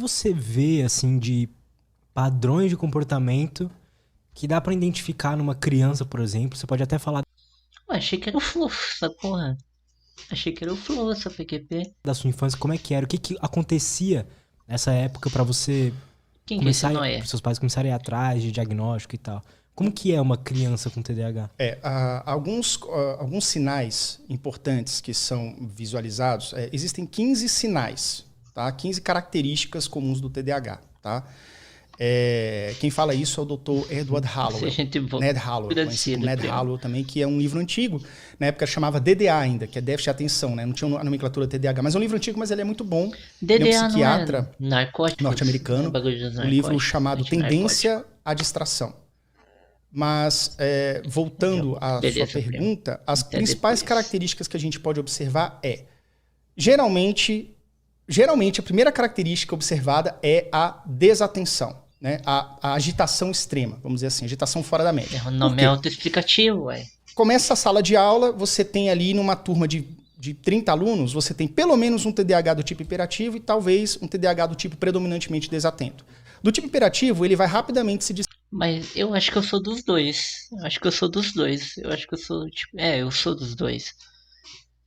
você vê, assim, de padrões de comportamento que dá pra identificar numa criança, por exemplo? Você pode até falar Ué, achei que era o Flow, essa porra. Achei que era o Flow, essa PQP. da sua infância, como é que era, o que que acontecia nessa época pra você Quem que é esse começar, Noé? para seus pais começarem a ir atrás de diagnóstico e tal. Como que é uma criança com TDAH? Alguns sinais importantes que são visualizados, existem 15 sinais, tá? 15 características comuns do TDAH. Tá? Quem fala isso é o Dr. Edward Se a Hallowell. gente Ned Hallowell, conhecido como agradecido, Ned primo. Hallowell também, que é um livro antigo. Na época chamava DDA ainda, que é déficit de atenção, né? Não tinha a nomenclatura TDAH, mas é um livro antigo, mas ele é muito bom. Ele é um DDA não é psiquiatra narcóticos? Não é norte-americano. bagulho dos Um livro narcóticos? chamado Tendência à Distração. Mas, voltando à sua Beleza, primo. pergunta, as Até principais depois. características que a gente pode observar geralmente a primeira característica observada é a desatenção, né? A agitação extrema, vamos dizer assim, agitação fora da média. O Por nome quê? é autoexplicativo, ué. Começa a sala de aula, você tem ali numa turma de 30 alunos, você tem pelo menos um TDAH do tipo hiperativo e talvez um TDAH do tipo predominantemente desatento. Do tipo hiperativo, ele vai rapidamente se Mas eu acho que eu sou dos dois. Eu acho que eu sou dos dois. Eu acho que eu sou, tipo... eu sou dos dois.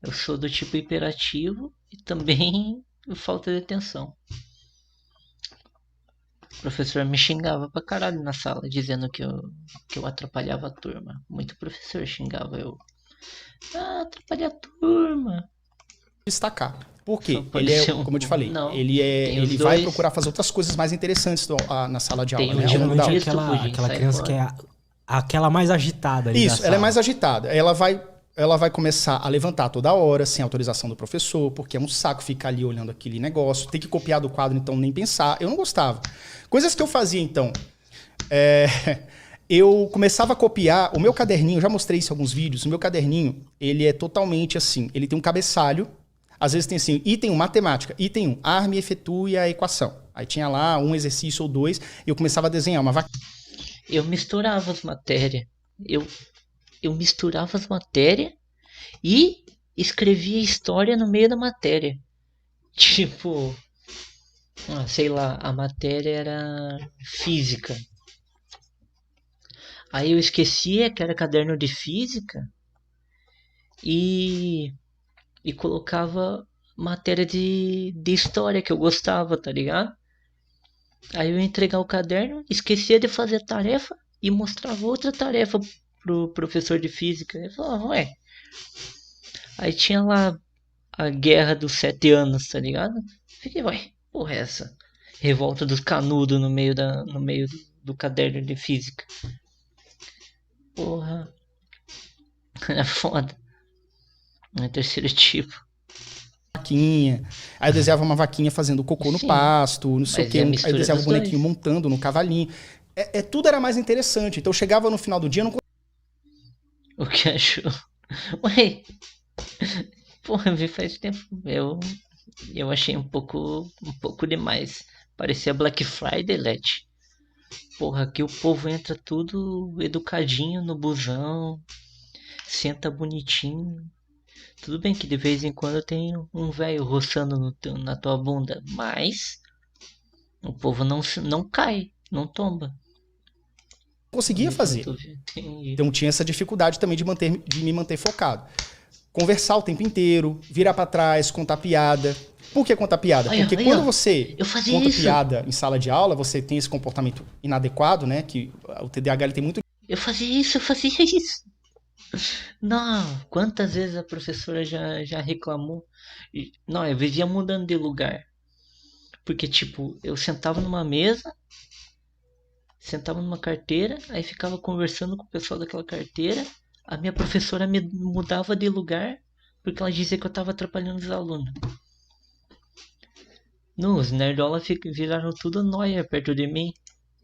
Eu sou do tipo hiperativo e também falta de atenção. O professor me xingava pra caralho na sala, dizendo que eu atrapalhava a turma. Muito professor xingava eu. Ah, atrapalhei a turma. destacar. Por Só quê? pode Ele é, ser um. como eu te falei, Não. Tem os ele vai dois. procurar fazer outras coisas mais interessantes na sala de aula, Tem né? o Ao longo da Geralmente aula. Pudim, aquela sai criança fora. que é aquela mais agitada ali da Isso, ela é sala. mais agitada. Ela vai começar a levantar toda hora, sem autorização do professor, porque é um saco ficar ali olhando aquele negócio. Tem que copiar do quadro, então nem pensar. Eu não gostava. Coisas que eu fazia, então. Eu começava a copiar. O meu caderninho, eu já mostrei isso em alguns vídeos. O meu caderninho, ele é totalmente assim. Ele tem um cabeçalho. Às vezes tem assim, item 1, matemática. Item 1, arme e efetue a equação. Aí tinha lá um exercício ou dois. E eu começava a desenhar uma vaquinha. Eu misturava as matérias. Eu misturava as matérias e escrevia história no meio da matéria. Tipo, sei lá, a matéria era física. Aí eu esquecia que era caderno de física e, e colocava matéria de história que eu gostava, tá ligado? Aí eu ia entregar o caderno, esquecia de fazer a tarefa e mostrava outra tarefa pro professor de física. Ele falava, ué. Aí tinha lá a Guerra dos 7 Anos, tá ligado? Fiquei, ué, porra é essa? Revolta dos Canudos no meio do caderno de física. Porra, é foda. É terceiro tipo. Aí eu desenhava uma vaquinha fazendo cocô no Sim, pasto, não sei o mas quê. é a Aí eu mistura desenhava o dos bonequinho dois. montando no cavalinho. Tudo era mais interessante. Então eu chegava no final do dia, eu não O que achou? Ué, porra, vi faz tempo. Eu achei um pouco demais. Parecia Black Friday, Let. Porra, aqui o povo entra tudo educadinho no busão, senta bonitinho. Tudo bem que de vez em quando tem um velho roçando na tua bunda, mas o povo não cai, não tomba. conseguia fazer. Então tinha essa dificuldade também de me manter focado. Conversar o tempo inteiro, virar para trás, contar piada. Por que contar piada? Olha, Porque olha, quando você eu fazia conta isso. piada em sala de aula, você tem esse comportamento inadequado, né? Que o TDAH ele tem muito Eu fazia isso. Não, quantas vezes a professora já reclamou? Não, eu vivia mudando de lugar. Porque, tipo, eu sentava numa mesa, sentava numa carteira, aí ficava conversando com o pessoal daquela carteira. A minha professora me mudava de lugar porque ela dizia que eu tava atrapalhando os alunos. Não, os nerdola viraram tudo nóia perto de mim.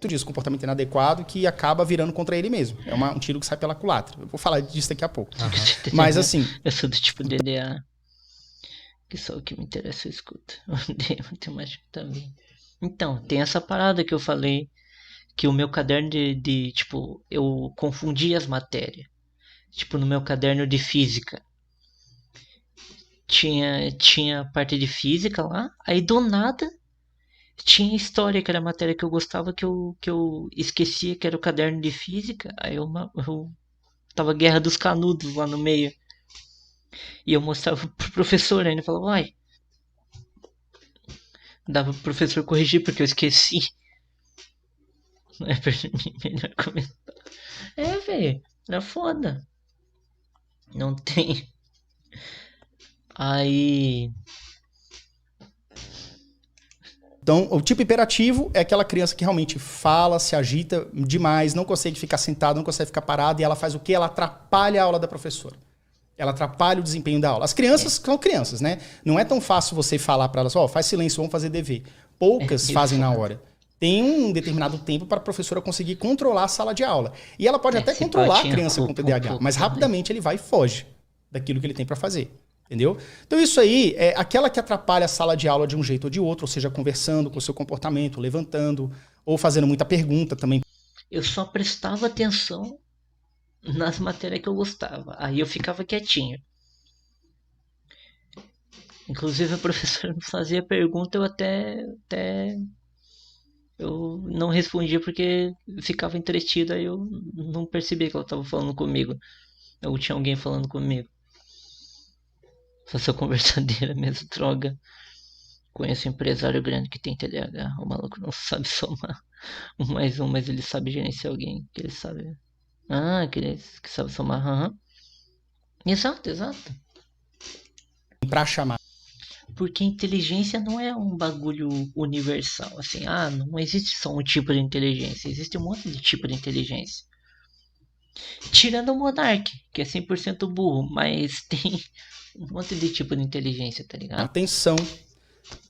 disso, comportamento inadequado que acaba virando contra ele mesmo. É um tiro que sai pela culatra. Eu vou falar disso daqui a pouco. Mas assim, Eu sou do tipo DDA. Que só o que me interessa eu escuto. Eu odeio matemática também. Então, tem essa parada que eu falei. Que o meu caderno tipo, eu confundia as matérias. Tipo, no meu caderno de física. Tinha a parte de física lá. Aí do nada Tinha história, que era a matéria que eu gostava, que eu esquecia que era o caderno de física. Aí eu tava Guerra dos Canudos lá no meio. E eu mostrava pro professor, aí ele falava, vai. Dava pro professor corrigir porque eu esqueci. É melhor comentar. É, velho. Era foda. Não tem. Aí. Então, o tipo hiperativo é aquela criança que realmente fala, se agita demais, não consegue ficar sentado, não consegue ficar parado, e ela faz o quê? Ela atrapalha a aula da professora. Ela atrapalha o desempenho da aula. As crianças são crianças, né? Não é tão fácil você falar para elas, ó, faz silêncio, vamos fazer dever. Poucas fazem na hora. Tem um determinado tempo para a professora conseguir controlar a sala de aula. E ela pode até controlar a criança com TDAH, mas rapidamente ele vai e foge daquilo que ele tem para fazer. Entendeu? Então isso aí é aquela que atrapalha a sala de aula de um jeito ou de outro, ou seja, conversando com o seu comportamento, levantando, ou fazendo muita pergunta também. Eu só prestava atenção nas matérias que eu gostava. Aí eu ficava quietinho. Inclusive a professora me fazia pergunta, eu não respondia porque ficava entretido, aí eu não percebia que ela estava falando comigo. Ou tinha alguém falando comigo. Só sou conversadeira mesmo, droga. Conheço um empresário grande que tem TDAH. O maluco não sabe somar 1 mais 1, mas ele sabe gerenciar alguém. Que ele sabe. Ah, que sabe somar. Uhum. Exato. Pra chamar. Porque inteligência não é um bagulho universal. Assim, não existe só um tipo de inteligência. Existe um monte de tipo de inteligência. Tirando o Monark, que é 100% burro, mas tem um monte de tipo de inteligência, tá ligado? Atenção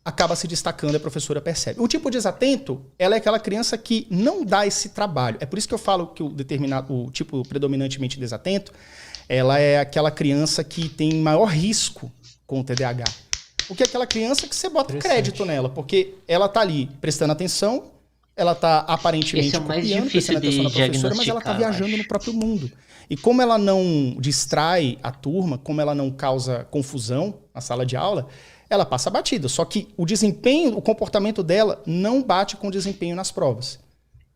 acaba se destacando, a professora percebe. O tipo desatento, ela é aquela criança que não dá esse trabalho. É por isso que eu falo que o tipo predominantemente desatento, ela é aquela criança que tem maior risco com o TDAH. Porque é aquela criança que você bota crédito nela, porque ela tá ali prestando atenção, ela tá aparentemente esse é o mais copiando, difícil prestando atenção na professora, mas ela tá viajando no próprio mundo. E como ela não distrai a turma, como ela não causa confusão na sala de aula, ela passa batida. Só que o desempenho, o comportamento dela não bate com o desempenho nas provas.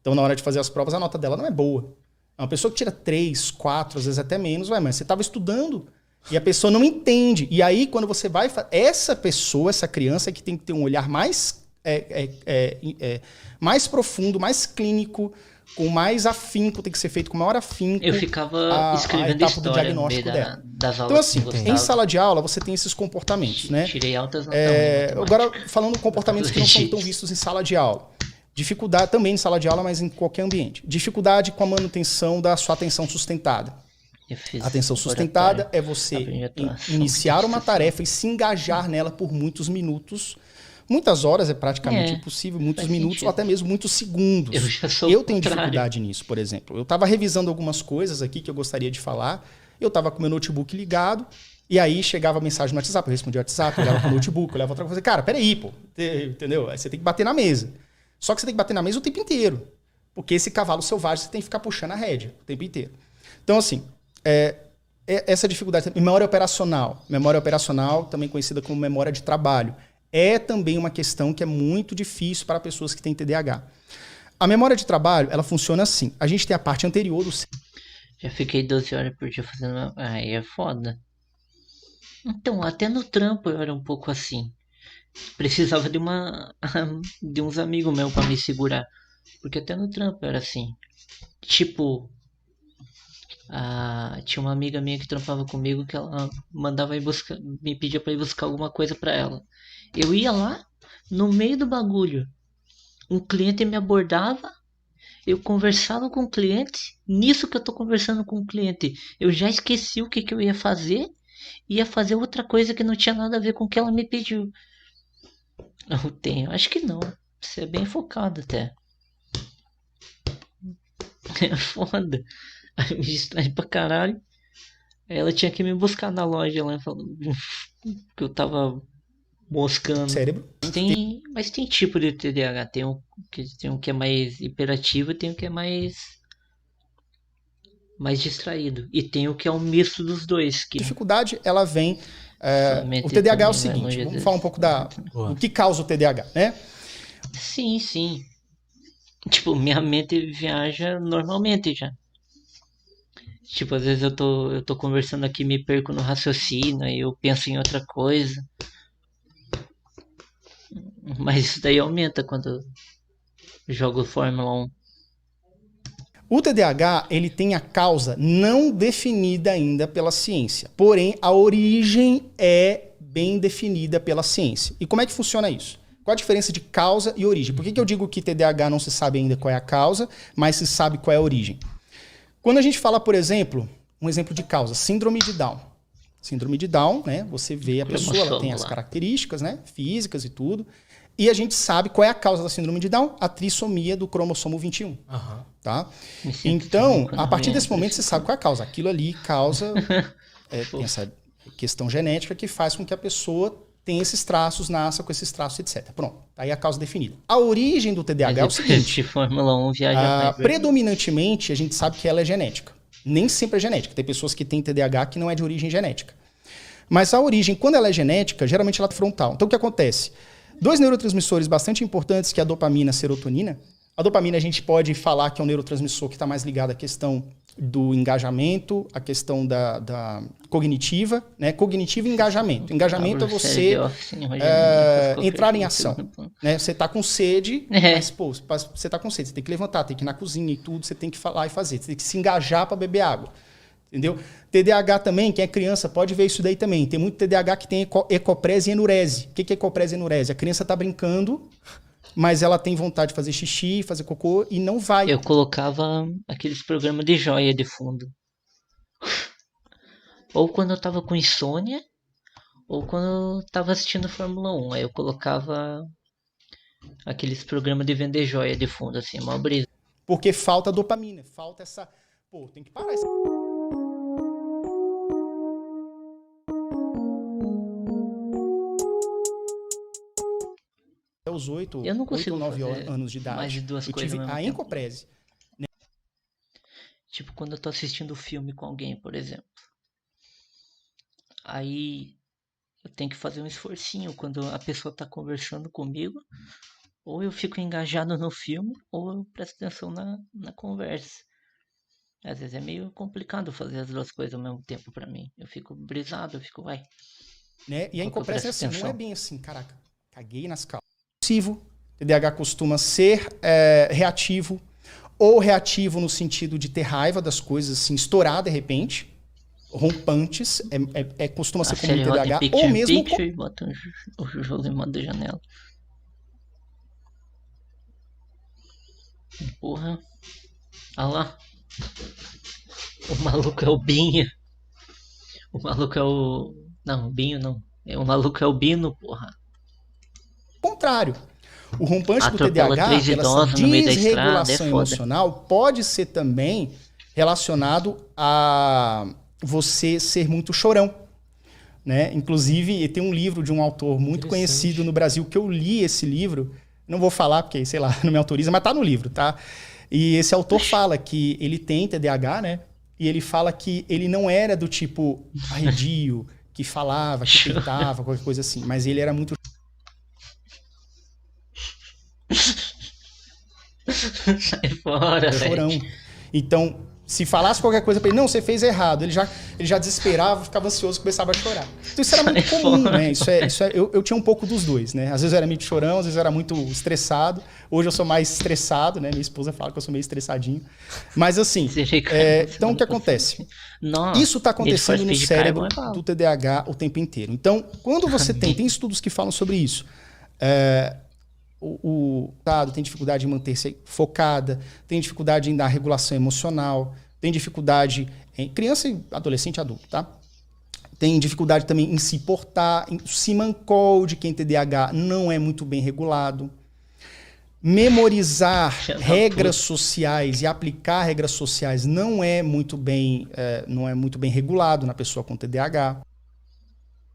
Então, na hora de fazer as provas, a nota dela não é boa. É uma pessoa que tira 3, 4, às vezes até menos, mas você estava estudando e a pessoa não entende. E aí, quando você vai... Essa pessoa, essa criança que tem que ter um olhar mais, mais profundo, mais clínico, com mais afinco, tem que ser feito com maior afinco. Eu ficava escrevendo a etapa história do diagnóstico dela. Das aulas. Então, assim, em sala de aula, você tem esses comportamentos, né? Tirei altas notas. Agora, falando de comportamentos que não são tão vistos em sala de aula. Dificuldade também em sala de aula, mas em qualquer ambiente. Dificuldade com a manutenção da sua atenção sustentada. Atenção sustentada é você iniciar uma tarefa e se engajar nela por muitos minutos. Muitas horas é praticamente impossível, muitos minutos ou até mesmo muitos segundos. Eu tenho dificuldade nisso, por exemplo. Eu estava revisando algumas coisas aqui que eu gostaria de falar. Eu estava com meu notebook ligado e aí chegava a mensagem no WhatsApp, eu respondia o WhatsApp, eu olhava pro notebook, eu olhava outra coisa. Cara, peraí, pô. Entendeu? Aí você tem que bater na mesa. Só que você tem que bater na mesa o tempo inteiro. Porque esse cavalo selvagem você tem que ficar puxando a rédea o tempo inteiro. Então, assim, essa dificuldade. Memória operacional, também conhecida como memória de trabalho, é também uma questão que é muito difícil para pessoas que têm TDAH. A memória de trabalho, ela funciona assim. A gente tem a parte anterior do... Já fiquei 12 horas por dia fazendo... Aí é foda. Então, até no trampo eu era um pouco assim. Precisava de uns amigos meus para me segurar. Porque até no trampo eu era assim. Tipo... tinha uma amiga minha que trampava comigo que ela mandava me pedia para ir buscar alguma coisa para ela. Eu ia lá, no meio do bagulho, um cliente me abordava, eu conversava com o cliente, nisso que eu tô conversando com o cliente, eu já esqueci o que eu ia fazer outra coisa que não tinha nada a ver com o que ela me pediu. Eu tenho, acho que não, você é bem focado até. É foda. Aí me distrai pra caralho. Aí ela tinha que me buscar na loja lá, falando que eu tava moscando. Cérebro. Mas tem tipo de TDAH. Tem um que é mais hiperativo e tem um que é mais distraído. E tem o que é um misto dos dois. A dificuldade, ela vem... o TDAH é o seguinte, vamos falar um pouco do que causa o TDAH, né? Sim, sim. Tipo, minha mente viaja normalmente já. Tipo, às vezes eu tô conversando aqui, me perco no raciocínio, aí eu penso em outra coisa. Mas isso daí aumenta quando eu jogo Fórmula 1. O TDAH, ele tem a causa não definida ainda pela ciência. Porém, a origem é bem definida pela ciência. E como é que funciona isso? Qual a diferença de causa e origem? Por que eu digo que TDAH não se sabe ainda qual é a causa, mas se sabe qual é a origem? Quando a gente fala, por exemplo, um exemplo de causa, síndrome de Down. Síndrome de Down, né? Você vê a pessoa, ela tem as características, né? Físicas e tudo. E a gente sabe qual é a causa da síndrome de Down? A trissomia do cromossomo 21. Uhum. Tá? Então, a partir desse momento, você sabe qual é a causa. Aquilo ali causa tem essa questão genética que faz com que a pessoa tenha esses traços, nasça com esses traços, etc. Pronto, aí a causa definida. A origem do TDAH é o seguinte. Fórmula 1 viaja predominantemente, a gente sabe que ela é genética. Nem sempre é genética. Tem pessoas que têm TDAH que não é de origem genética. Mas a origem, quando ela é genética, geralmente ela é frontal. Então, o que acontece? 2 neurotransmissores bastante importantes, que é a dopamina e a serotonina. A dopamina a gente pode falar que é um neurotransmissor que está mais ligado à questão do engajamento, à questão da cognitiva, né? Cognitivo e engajamento. Engajamento é você entrar em ação. Né? Você está com sede, mas pô, você está com sede, você tem que levantar, tem que ir na cozinha e tudo, você tem que falar e fazer, você tem que se engajar para beber água. Entendeu? TDAH também, quem é criança pode ver isso daí também. Tem muito TDAH que tem ecoprese e enurese. O que é ecoprese e enurese? A criança está brincando, mas ela tem vontade de fazer xixi, fazer cocô e não vai. Eu colocava aqueles programas de joia de fundo. Ou quando eu tava com insônia, ou quando eu tava assistindo Fórmula 1. Aí eu colocava aqueles programas de vender joia de fundo, assim, mó brisa. Porque falta dopamina, falta essa... Pô, tem que parar essa... Aos 8 ou 9 anos de idade, mais de duas coisas tive a encoprese. Tipo, quando eu tô assistindo filme com alguém, por exemplo. Aí eu tenho que fazer um esforcinho quando a pessoa tá conversando comigo. Ou eu fico engajado no filme, ou eu presto atenção na conversa. Às vezes é meio complicado fazer as duas coisas ao mesmo tempo pra mim. Eu fico brisado, eu fico, vai. Né? E a encoprese é assim, não é bem assim, caraca, caguei nas calças. TDAH costuma ser reativo, ou reativo no sentido de ter raiva das coisas, assim, estourar de repente, rompantes, costuma ser como TDAH, ou mesmo... E bota o jogo em modo janela. Porra. Olha lá. O maluco é o Binho. O maluco é o... Não, o Binho não. O maluco é o Bino, porra. Contrário. O rompante do TDAH, essa desregulação emocional, pode ser também relacionado a você ser muito chorão. Né? Inclusive, tem um livro de um autor muito conhecido no Brasil, que eu li esse livro, não vou falar porque, sei lá, não me autoriza, mas tá no livro, tá? E esse autor fala que ele tem TDAH, né? E ele fala que ele não era do tipo arredio, que falava, que peitava, qualquer coisa assim, mas ele era muito... Sai fora, chorão. Então, se falasse qualquer coisa pra ele, não, você fez errado, ele já desesperava, ficava ansioso, começava a chorar. Então isso era muito comum, né? Eu tinha um pouco dos dois, né? Às vezes eu era meio chorão, às vezes eu era muito estressado. Hoje eu sou mais estressado, né? Minha esposa fala que eu sou meio estressadinho. Mas assim, então o que acontece? Nossa, isso tá acontecendo no cérebro do TDAH o tempo inteiro. Então, quando você tem estudos que falam sobre isso. O tem dificuldade em manter-se focada, tem dificuldade em dar regulação emocional, tem dificuldade em criança, adolescente e adulto, tá? Tem dificuldade também em se portar, o Siman Code, quem tem TDAH não é muito bem regulado. Memorizar regras sociais e aplicar regras sociais não é muito bem regulado na pessoa com TDAH.